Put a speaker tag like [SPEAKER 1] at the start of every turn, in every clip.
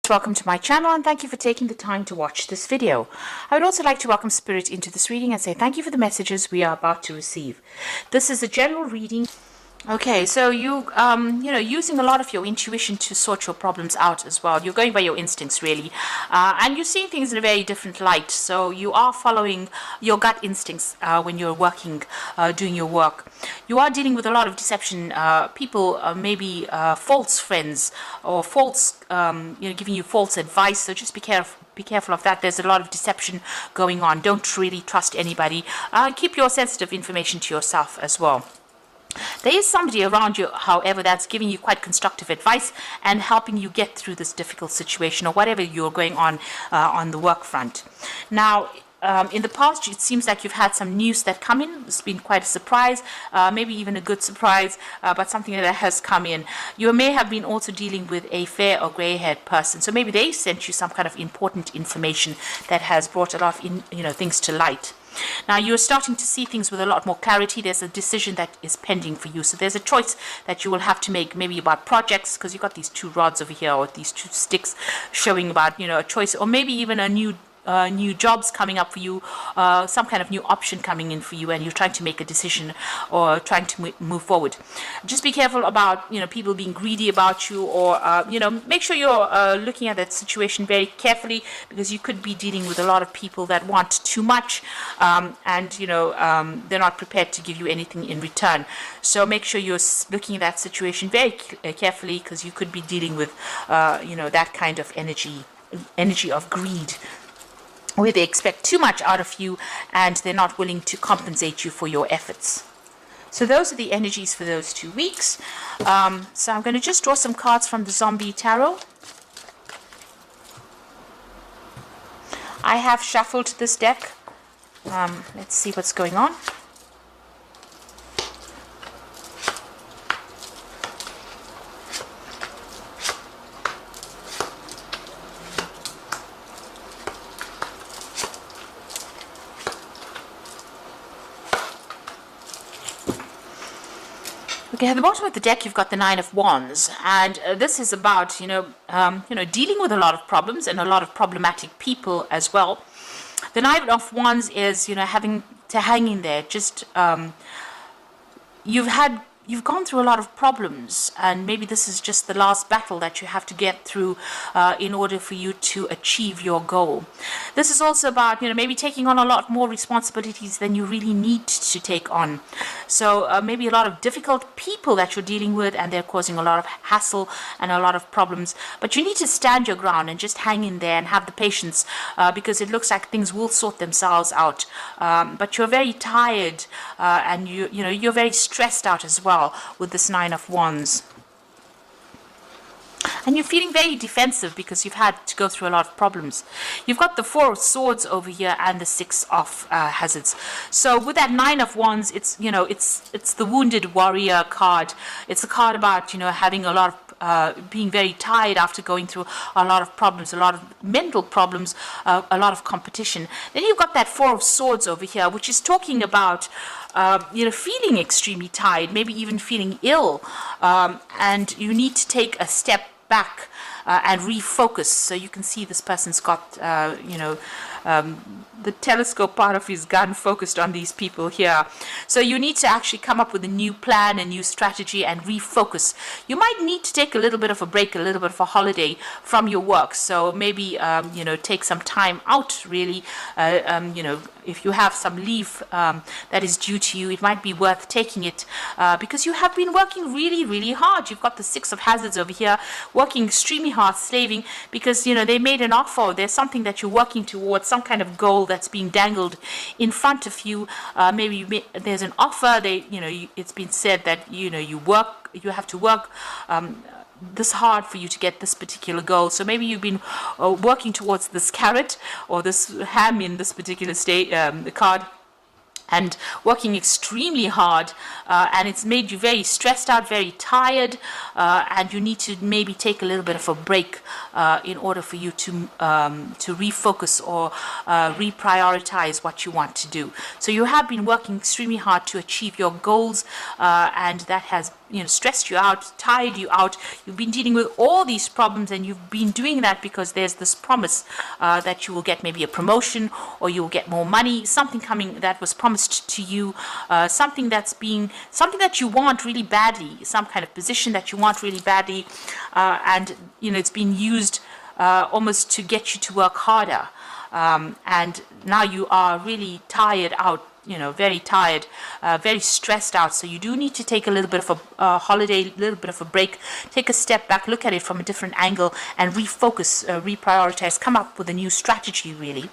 [SPEAKER 1] Welcome to my channel and thank you for taking the time to watch this video. I would also like to welcome Spirit into this reading and say thank you for the messages we are about to receive. This is a general reading. Okay, so using a lot of your intuition to sort your problems out as well. You're going by your instincts, really. And you're seeing things in a very different light. So you are following your gut instincts when you're working, doing your work. You are dealing with a lot of deception. People, maybe false friends or false, giving you false advice. So just be careful. Be careful of that. There's a lot of deception going on. Don't really trust anybody. Keep your sensitive information to yourself as well. There is somebody around you, however, that's giving you quite constructive advice and helping you get through this difficult situation or whatever you're going on the work front. Now, in the past, it seems like you've had some news that come in. It's been quite a surprise, maybe even a good surprise, but something that has come in. You may have been also dealing with a fair or grey-haired person, so maybe they sent you some kind of important information that has brought a lot of things to light. Now you're starting to see things with a lot more clarity. There's a decision that is pending for you. So there's a choice that you will have to make, maybe about projects, because you've got these two rods over here or these two sticks showing about, a choice, or maybe even a new jobs coming up for you, some kind of new option coming in for you, and you're trying to make a decision or trying to move forward. Just be careful about people being greedy about you, or make sure you're looking at that situation very carefully, because you could be dealing with a lot of people that want too much, and they're not prepared to give you anything in return. So make sure you're looking at that situation very carefully, because you could be dealing with that kind of energy of greed, where they expect too much out of you and they're not willing to compensate you for your efforts. So those are the energies for those 2 weeks. So I'm going to just draw some cards from the Zombie Tarot. I have shuffled this deck. Let's see what's going on. Okay, at the bottom of the deck, you've got the Nine of Wands, and this is about, dealing with a lot of problems and a lot of problematic people as well. The Nine of Wands is, having to hang in there. Just, you've gone through a lot of problems, and maybe this is just the last battle that you have to get through in order for you to achieve your goal. This is also about, maybe taking on a lot more responsibilities than you really need to take on. So maybe a lot of difficult people that you're dealing with, and they're causing a lot of hassle and a lot of problems. But you need to stand your ground and just hang in there and have the patience, because it looks like things will sort themselves out. But you're very tired, and you're very stressed out as well with this Nine of Wands. And you're feeling very defensive because you've had to go through a lot of problems. You've got the Four of Swords over here and the Six of Hazards. So with that Nine of Wands, it's the Wounded Warrior card. It's a card about having a lot of being very tired after going through a lot of problems, a lot of mental problems, a lot of competition. Then you've got that Four of Swords over here, which is talking about feeling extremely tired, maybe even feeling ill, and you need to take a step back and refocus. So you can see this person's got the telescope part of his gun focused on these people here. So you need to actually come up with a new plan, a new strategy, and refocus. You might need to take a little bit of a break, a little bit of a holiday from your work. So maybe take some time out, really. If you have some leave that is due to you, it might be worth taking it, because you have been working really, really hard. You've got the Six of Hazards over here, working extremely hard, slaving, because they made an offer. There's something that you're working towards, some kind of goal that's being dangled in front of you. Maybe there's an offer. It's been said that you have to work this hard for you to get this particular goal. So maybe you've been working towards this carrot or this ham in this particular card, and working extremely hard, and it's made you very stressed out, very tired, and you need to maybe take a little bit of a break in order for you to refocus or reprioritize what you want to do. So you have been working extremely hard to achieve your goals, and that has stressed you out, tired you out. You've been dealing with all these problems, and you've been doing that because there's this promise that you will get maybe a promotion, or you will get more money, something coming that was promised to you, something that you want really badly, some kind of position that you want really badly, and it's been used almost to get you to work harder, and now you are really tired out, very tired, very stressed out. So you do need to take a little bit of a holiday, a little bit of a break, take a step back, look at it from a different angle, and refocus, reprioritize, come up with a new strategy, really.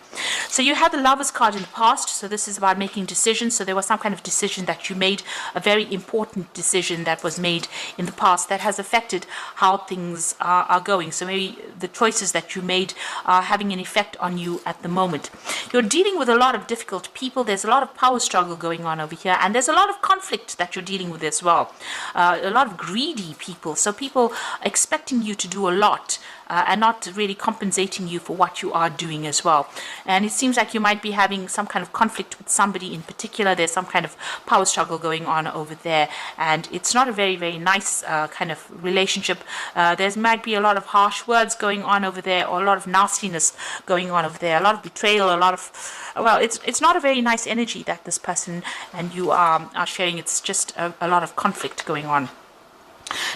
[SPEAKER 1] So you had the Lovers card in the past. So this is about making decisions. So there was some kind of decision that you made, a very important decision that was made in the past that has affected how things are going. So maybe the choices that you made are having an effect on you at the moment. You're dealing with a lot of difficult people. There's a lot of power struggle going on over here, and there's a lot of conflict that you're dealing with as well. A lot of greedy people, so people expecting you to do a lot, and not really compensating you for what you are doing as well. And it seems like you might be having some kind of conflict with somebody in particular. There's some kind of power struggle going on over there, and it's not a very, very nice kind of relationship. There might be a lot of harsh words going on over there, or a lot of nastiness going on over there, a lot of betrayal, it's not a very nice energy that this person and you are sharing. It's just a lot of conflict going on.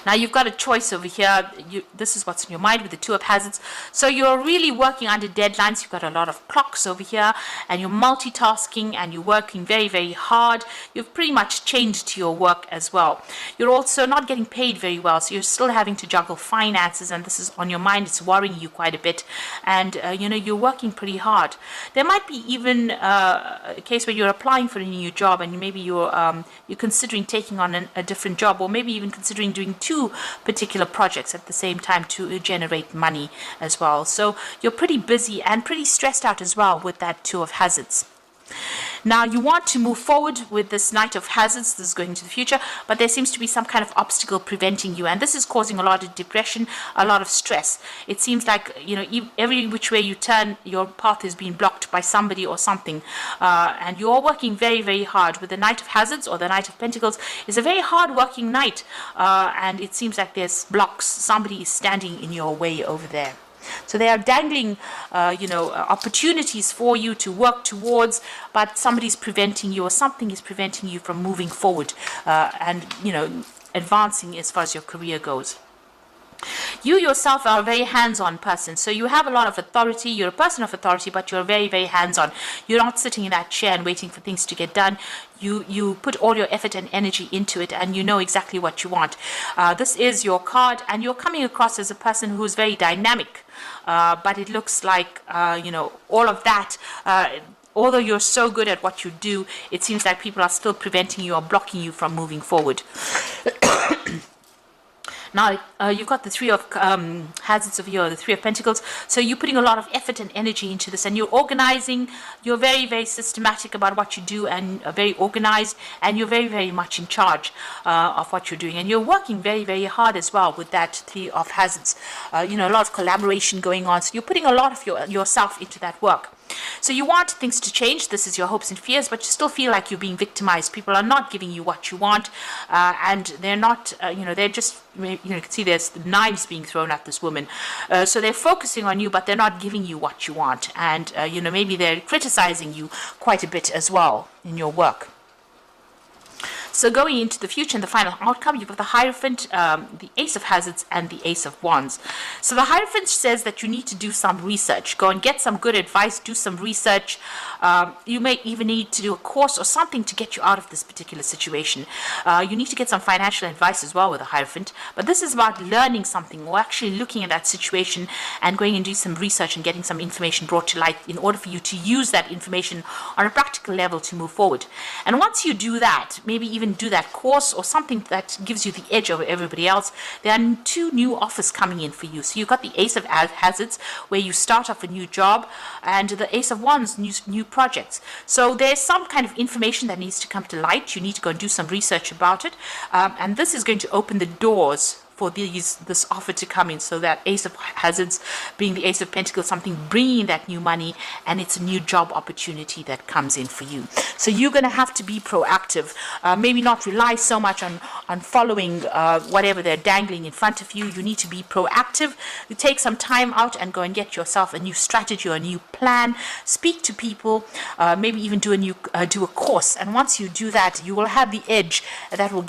[SPEAKER 1] Now you've got a choice over here. This is what's in your mind with the Two of Hazards. So you're really working under deadlines. You've got a lot of clocks over here, and you're multitasking, and you're working very, very hard. You've pretty much chained to your work as well. You're also not getting paid very well, so you're still having to juggle finances, and this is on your mind. It's worrying you quite a bit, and you're working pretty hard. There might be even a case where you're applying for a new job, and maybe you're considering taking on a different job, or maybe even considering doing two particular projects at the same time to generate money as well. So you're pretty busy and pretty stressed out as well with that Two of Hazards. Now you want to move forward with this Knight of Hazards. This is going into the future, but there seems to be some kind of obstacle preventing you, and this is causing a lot of depression, a lot of stress. It seems like every which way you turn, your path is being blocked by somebody or something, and you're working very, very hard. With the Knight of Hazards or the Knight of Pentacles, is a very hard working knight, and it seems like there's blocks. Somebody is standing in your way over there. So they are dangling, opportunities for you to work towards, but somebody's preventing you, or something is preventing you from moving forward and advancing as far as your career goes. You yourself are a very hands-on person, so you have a lot of authority. You're a person of authority, but you're very, very hands-on. You're not sitting in that chair and waiting for things to get done. You put all your effort and energy into it, and you know exactly what you want. This is your card, and you're coming across as a person who's very dynamic, but it looks like all of that, although you're so good at what you do, it seems like people are still preventing you or blocking you from moving forward. Now, you've got the Three of Hazards over here, the Three of Pentacles. So you're putting a lot of effort and energy into this, and you're organizing. You're very, very systematic about what you do, and very organized, and you're very, very much in charge of what you're doing. And you're working very, very hard as well with that Three of Hazards. A lot of collaboration going on. So you're putting a lot of yourself into that work. So you want things to change. This is your hopes and fears, but you still feel like you're being victimized. People are not giving you what you want, and they're not, they're just, you can see there's knives being thrown at this woman. So they're focusing on you, but they're not giving you what you want. And, maybe they're criticizing you quite a bit as well in your work. So going into the future and the final outcome, you've got the Hierophant, the Ace of Hazards, and the Ace of Wands. So the Hierophant says that you need to do some research. Go and get some good advice, do some research. You may even need to do a course or something to get you out of this particular situation. You need to get some financial advice as well with the Hierophant. But this is about learning something, or actually looking at that situation and going and do some research and getting some information brought to light in order for you to use that information on a practical level to move forward. And once you do that, maybe even do that course or something that gives you the edge over everybody else, there are two new offers coming in for you. So you've got the Ace of Hazards, where you start off a new job, and the Ace of Wands, new projects. So there's some kind of information that needs to come to light. You need to go and do some research about it, and this is going to open the doors for this offer to come in. So that Ace of Hazards being the Ace of Pentacles, something bringing that new money, and it's a new job opportunity that comes in for you. So you're going to have to be proactive, maybe not rely so much on following whatever they're dangling in front of you. You need to be proactive. You take some time out and go and get yourself a new strategy or a new plan. Speak to people, maybe even do a course. And once you do that, you will have the edge that will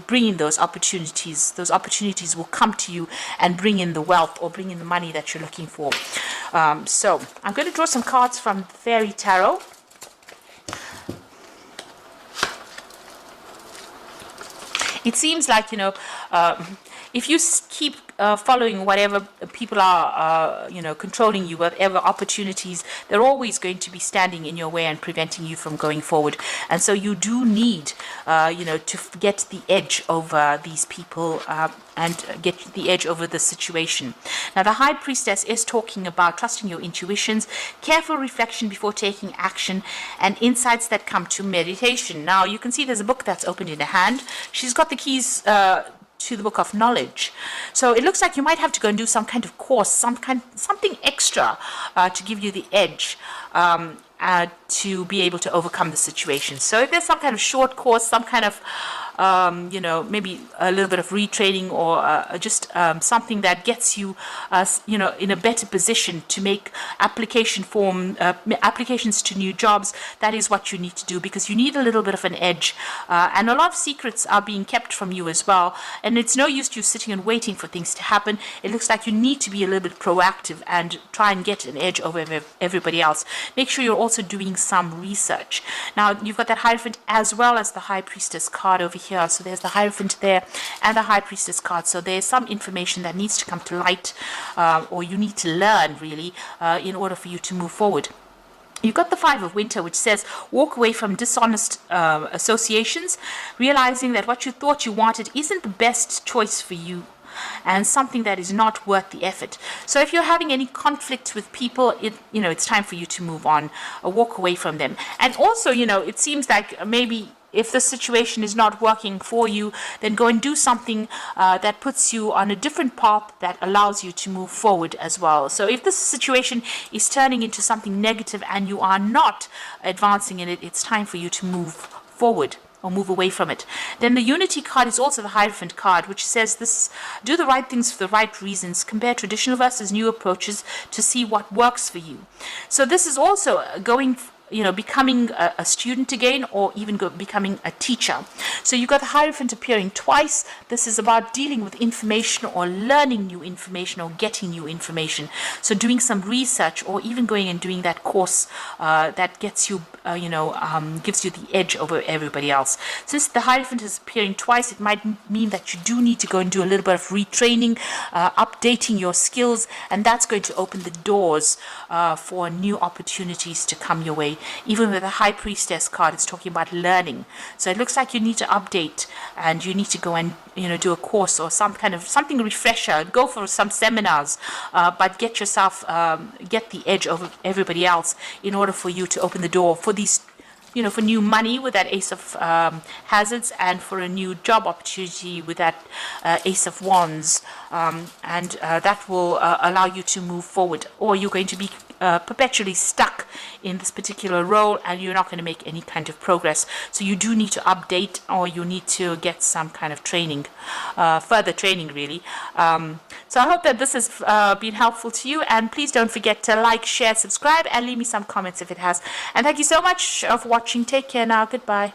[SPEAKER 1] bring in those opportunities. Those opportunities will come to you and bring in the wealth or bring in the money that you're looking for. So I'm going to draw some cards from Fairy Tarot. It seems like, if you keep following whatever people are, controlling you, whatever opportunities, they're always going to be standing in your way and preventing you from going forward. And so you do need, to get the edge over these people and get the edge over the situation. Now, the High Priestess is talking about trusting your intuitions, careful reflection before taking action, and insights that come to meditation. Now, you can see there's a book that's opened in her hand. She's got the keys to the book of knowledge. So it looks like you might have to go and do some kind of course, something extra to give you the edge to be able to overcome the situation. So if there's some kind of short course, some kind of maybe a little bit of retraining or just something that gets you, in a better position to make applications to new jobs, that is what you need to do, because you need a little bit of an edge. And a lot of secrets are being kept from you as well. And it's no use you sitting and waiting for things to happen. It looks like you need to be a little bit proactive and try and get an edge over everybody else. Make sure you're also doing some research. Now, you've got that Hierophant as well as the High Priestess card over here. So there's the Hierophant there and the High Priestess card. So there's some information that needs to come to light, or you need to learn really, in order for you to move forward. You've got the Five of Winter, which says walk away from dishonest associations, realizing that what you thought you wanted isn't the best choice for you, and something that is not worth the effort. So if you're having any conflicts with people, it's time for you to move on, or walk away from them. And also, it seems like maybe if the situation is not working for you, then go and do something that puts you on a different path that allows you to move forward as well. So if this situation is turning into something negative and you are not advancing in it, it's time for you to move forward or move away from it. Then the Unity card is also the Hierophant card, which says this: do the right things for the right reasons, compare traditional versus new approaches to see what works for you. So this is also becoming a student again, or even becoming a teacher. So you've got the Hierophant appearing twice. This is about dealing with information or learning new information or getting new information. So doing some research, or even going and doing that course that gets you, gives you the edge over everybody else. Since the Hierophant is appearing twice, it might mean that you do need to go and do a little bit of retraining, updating your skills, and that's going to open the doors for new opportunities to come your way. Even with the High Priestess card, it's talking about learning. So it looks like you need to update, and you need to go and do a course or something refresher. Go for some seminars, but get yourself get the edge over everybody else in order for you to open the door for these, for new money with that Ace of Hazards, and for a new job opportunity with that Ace of Wands, and that will allow you to move forward. Or you're going to be perpetually stuck in this particular role, and you're not going to make any kind of progress. So you do need to update, or you need to get some kind of training, further training really. So I hope that this has been helpful to you, and please don't forget to like, share, subscribe, and leave me some comments if it has. And thank you so much for watching. Take care now. Goodbye.